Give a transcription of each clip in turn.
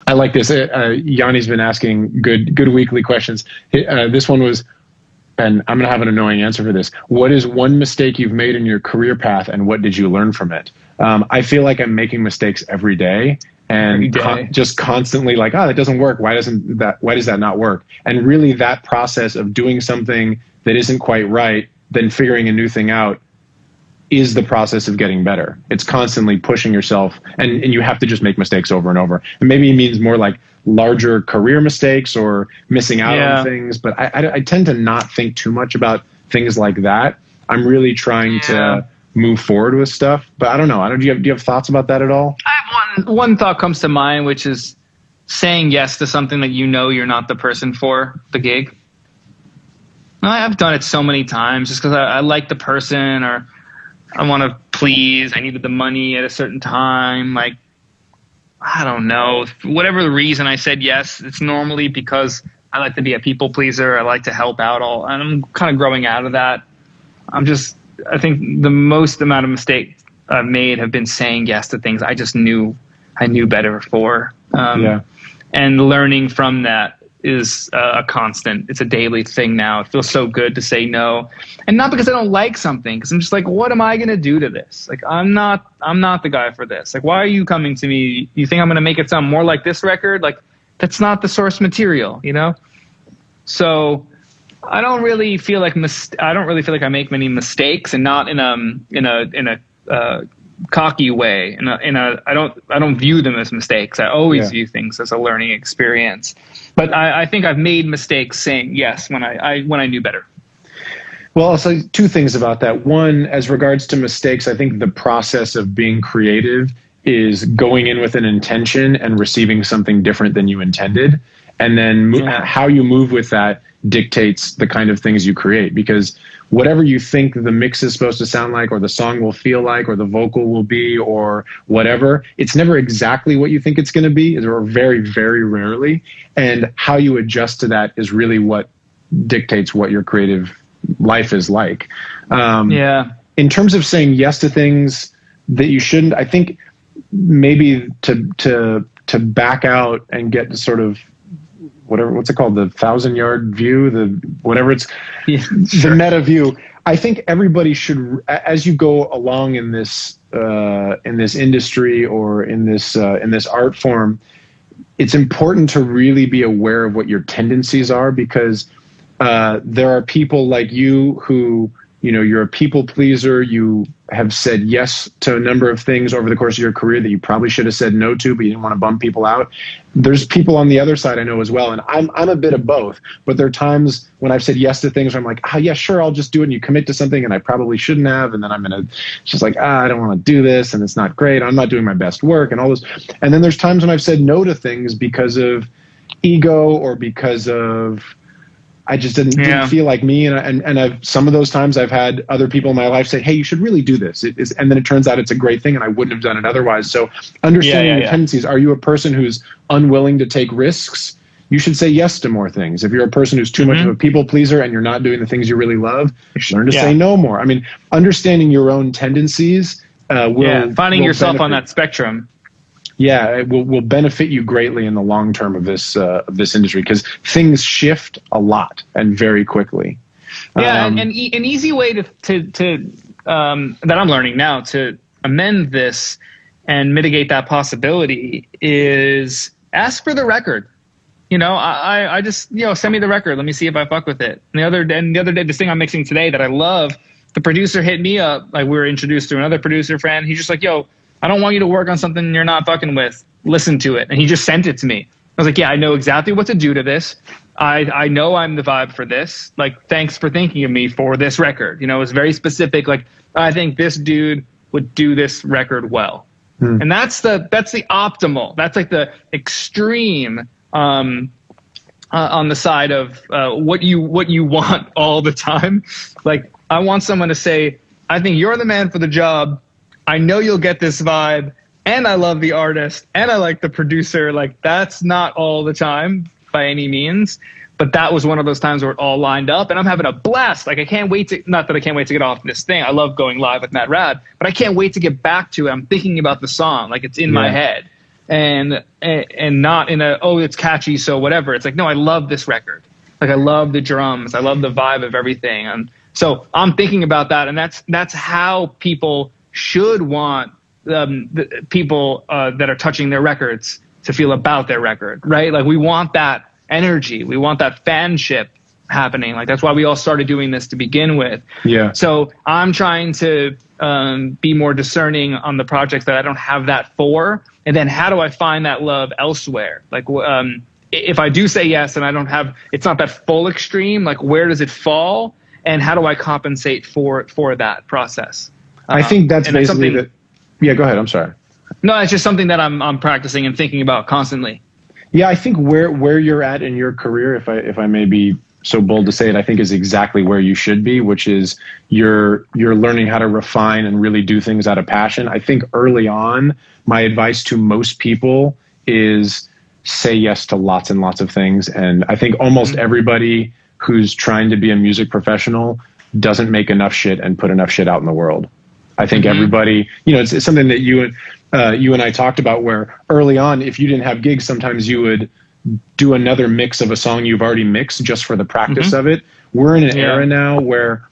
I like this. Yanni's been asking good weekly questions. This one was, and I'm going to have an annoying answer for this. What is one mistake you've made in your career path, and what did you learn from it? I feel like I'm making mistakes every day, and just constantly like, oh, that doesn't work. Why does that not work? And really, that process of doing something that isn't quite right, then figuring a new thing out, is the process of getting better. It's constantly pushing yourself, and you have to just make mistakes over and over. And maybe it means more like larger career mistakes or missing out on things, but I tend to not think too much about things like that. I'm really trying to move forward with stuff, but I don't know. Do you have thoughts about that at all? I have one thought comes to mind, which is saying yes to something that you know you're not the person for the gig. I've done it so many times just because I like the person, or I want to please, I needed the money at a certain time. Like, I don't know, whatever the reason I said yes, it's normally because I like to be a people pleaser. I like to help out and I'm kind of growing out of that. I think the most amount of mistakes I've made have been saying yes to things I just knew better for. And learning from that is a constant. It's a daily thing now. It feels so good to say no, and not because I don't like something, because I'm just like, what am I going to do to this? Like, I'm not the guy for this. Like, why are you coming to me? You think I'm going to make it sound more like this record? Like, that's not the source material, you know? So I don't really feel like I make many mistakes, and not in a cocky way. I don't view them as mistakes. I always view things as a learning experience. But I think I've made mistakes saying yes when I knew better. Well, I'll say two things about that. One, as regards to mistakes, I think the process of being creative is going in with an intention and receiving something different than you intended. And then how you move with that dictates the kind of things you create, because whatever you think the mix is supposed to sound like, or the song will feel like, or the vocal will be, or whatever, it's never exactly what you think it's going to be, or very, very rarely. And how you adjust to that is really what dictates what your creative life is like. In terms of saying yes to things that you shouldn't, I think maybe to back out and get to sort of what's it called? The 1,000-yard view, the meta view. I think everybody should, as you go along in this industry or in this art form, it's important to really be aware of what your tendencies are, because there are people like you who, you're a people pleaser. You have said yes to a number of things over the course of your career that you probably should have said no to, but you didn't want to bum people out. There's people on the other side I know as well, and I'm a bit of both. But there are times when I've said yes to things where I'm like, yeah, sure, I'll just do it. And you commit to something, and I probably shouldn't have, and then it's just like, I don't want to do this, and it's not great. I'm not doing my best work, and all this. And then there's times when I've said no to things because of ego, or because of I just didn't feel like me. And some of those times I've had other people in my life say, hey, you should really do this. And then it turns out it's a great thing, and I wouldn't have done it otherwise. So understanding your tendencies. Are you a person who's unwilling to take risks? You should say yes to more things. If you're a person who's too much of a people pleaser and you're not doing the things you really love, learn to say no more. I mean, understanding your own tendencies finding yourself on that spectrum. Yeah, it will benefit you greatly in the long term of this industry, because things shift a lot and very quickly. And an easy way to that I'm learning now to amend this and mitigate that possibility is ask for the record. I just send me the record. Let me see if I fuck with it. And the other day, this thing I'm mixing today that I love, the producer hit me up. Like, we were introduced to another producer friend. He's just like, yo, I don't want you to work on something you're not fucking with. Listen to it. And he just sent it to me. I was like, yeah, I know exactly what to do to this. I know I'm the vibe for this. Like, thanks for thinking of me for this record. It was very specific. Like, I think this dude would do this record well. And that's the optimal. That's like the extreme on the side of what you want all the time. Like, I want someone to say, I think you're the man for the job. I know you'll get this vibe, and I love the artist, and I like the producer. Like, that's not all the time by any means, but that was one of those times where it all lined up, and I'm having a blast. Like, I can't wait to, not that I can't wait to get off this thing. I love going live with MattRad, but I can't wait to get back to it. I'm thinking about the song, like it's in my head. and not in a, oh, it's catchy, so whatever. It's like, no, I love this record. Like, I love the drums, I love the vibe of everything. And so I'm thinking about that, and that's how people should want the people that are touching their records to feel about their record, right? Like, we want that energy, we want that fanship happening. Like, that's why we all started doing this to begin with. Yeah. So I'm trying to be more discerning on the projects that I don't have that for, and then how do I find that love elsewhere? Like, if I do say yes and I don't have, it's not that full extreme, like, where does it fall, and how do I compensate for that process? I think that's basically that. Yeah, go ahead. I'm sorry. No, it's just something that I'm practicing and thinking about constantly. Yeah, I think where you're at in your career, if I may be so bold to say it, I think is exactly where you should be, which is you're learning how to refine and really do things out of passion. I think early on, my advice to most people is say yes to lots and lots of things. And I think almost everybody who's trying to be a music professional doesn't make enough shit and put enough shit out in the world. I think everybody, it's something that you and I talked about, where early on, if you didn't have gigs, sometimes you would do another mix of a song you've already mixed just for the practice of it. We're in an era now where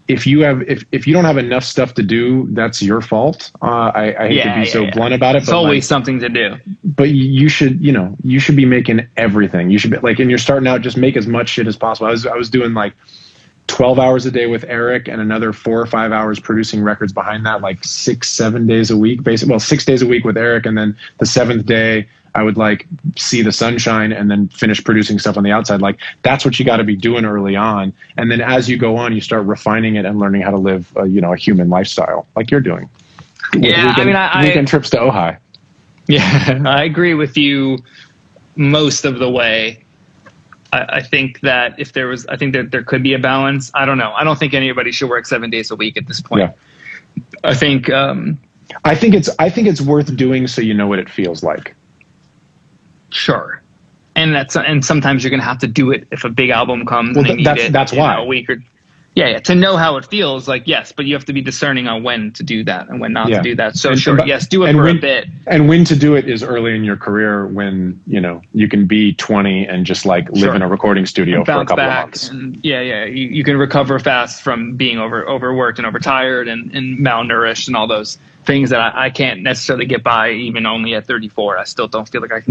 if you don't have enough stuff to do, that's your fault. I hate to be so blunt about it. It's always something to do. But you should be making everything. You should be like, and you're starting out, just make as much shit as possible. I was doing like 12 hours a day with Eric and another 4 or 5 hours producing records behind that, like 6-7 days a week, basically. Well, 6 days a week with Eric. And then the 7th day I would like see the sunshine and then finish producing stuff on the outside. Like, that's what you got to be doing early on. And then as you go on, you start refining it and learning how to live, a human lifestyle like you're doing. Yeah. Weekend trips to Ojai. Yeah, I agree with you most of the way. I think that there could be a balance. I don't know. I don't think anybody should work 7 days a week at this point. Yeah. I think it's worth doing so you know what it feels like. Sure. And sometimes you're going to have to do it if a big album comes and they need it. That's why. A week or to know how it feels, like, yes, but you have to be discerning on when to do that and when not to do that. So yes, do it for a bit. And when to do it is early in your career, when you can be 20 and just like live in a recording studio for a couple of months. And you can recover fast from being overworked and overtired and malnourished and all those things that I can't necessarily get by even only at 34. I still don't feel like I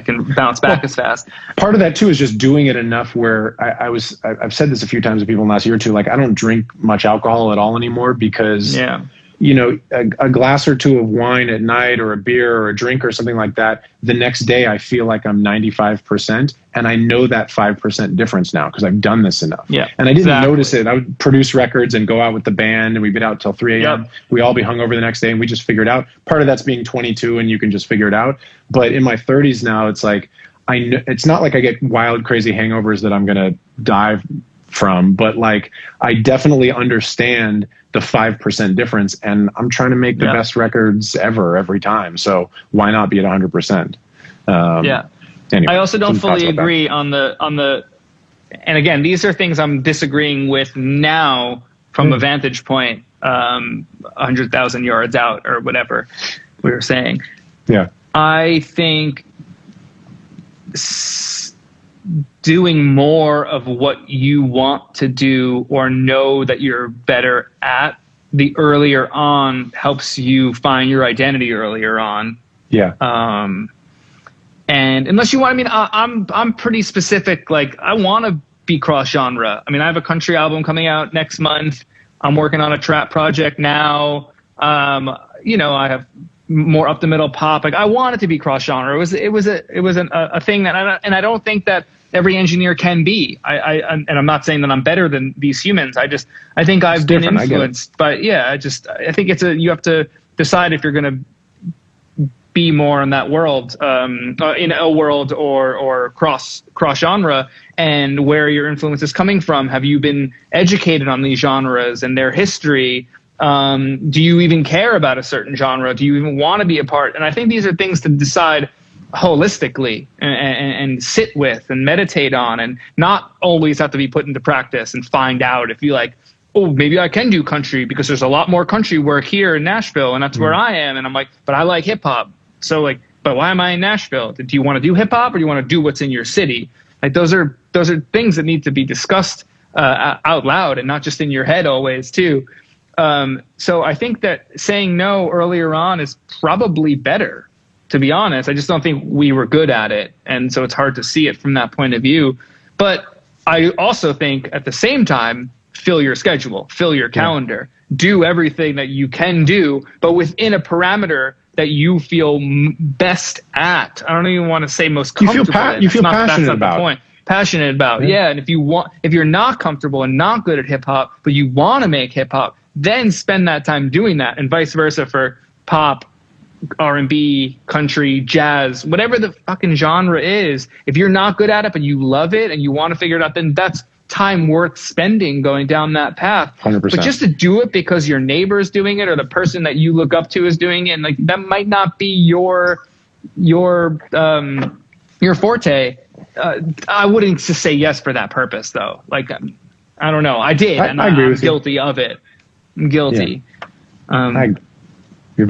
can bounce back as fast. Part of that too is just doing it enough where I've said this a few times to people in the last year or two, like, I don't drink much alcohol at all anymore because a glass or two of wine at night or a beer or a drink or something like that, the next day I feel like I'm 95%, and I know that 5% difference now because I've done this enough. Yeah, and I didn't notice it. I would produce records and go out with the band, and we'd be out till 3 a.m. Yep. We all be hungover the next day, and we just figure it out. Part of that's being 22, and you can just figure it out. But in my 30s now, it's like, I know it's not like I get wild, crazy hangovers that I'm gonna die from, but like, I definitely understand the 5% difference, and I'm trying to make the best records ever every time. So why not be at 100%? Anyway, I also don't fully agree on the, and again, these are things I'm disagreeing with now from a vantage point, 100,000 yards out or whatever we were saying. Yeah. I think doing more of what you want to do or know that you're better at the earlier on helps you find your identity earlier on. Yeah. And unless you want, I'm pretty specific. Like, I want to be cross genre. I have a country album coming out next month. I'm working on a trap project now. I have more up the middle pop. Like, I want it to be cross genre. It was a thing that I don't think that every engineer can be. And I'm not saying that I'm better than these humans. I think I've been influenced. But I think you have to decide if you're going to be more in that world, in a world or cross genre, and where your influence is coming from. Have you been educated on these genres and their history? Do you even care about a certain genre? Do you even want to be a part? And I think these are things to decide holistically and sit with and meditate on, and not always have to be put into practice and find out if you like, oh, maybe I can do country because there's a lot more country work here in Nashville and that's where I am. And I'm like, but I like hip hop. So like, but why am I in Nashville? Do you want to do hip hop, or do you want to do what's in your city? Like those are things that need to be discussed out loud and not just in your head always too. So I think that saying no earlier on is probably better, to be honest. I just don't think we were good at it. And so it's hard to see it from that point of view. But I also think at the same time, fill your schedule, fill your calendar, do everything that you can do, but within a parameter that you feel best at. I don't even want to say most comfortable. You feel passionate about. The point. Passionate about. Yeah. And if you're not comfortable and not good at hip hop, but you want to make hip hop, then spend that time doing that, and vice versa for pop, R&B, country, jazz, whatever the fucking genre is. If you're not good at it, but you love it and you want to figure it out, then that's time worth spending going down that path. 100%. But just to do it because your neighbor is doing it or the person that you look up to is doing it, and like that might not be your forte. I wouldn't just say yes for that purpose though. Like I don't know. I did, and I'm guilty of it. I'm guilty. Yeah. The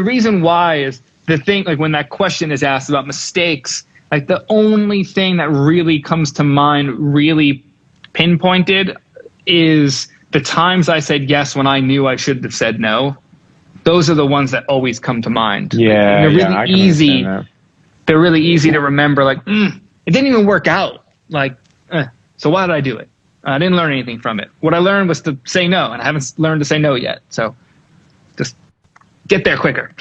reason why is the thing, like when that question is asked about mistakes, like the only thing that really comes to mind, really pinpointed, is the times I said yes when I knew I should have said no. Those are the ones that always come to mind. Yeah, they're really easy. They're really easy to remember. Like, it didn't even work out. Like, so why did I do it? I didn't learn anything from it. What I learned was to say no, and I haven't learned to say no yet. So just get there quicker.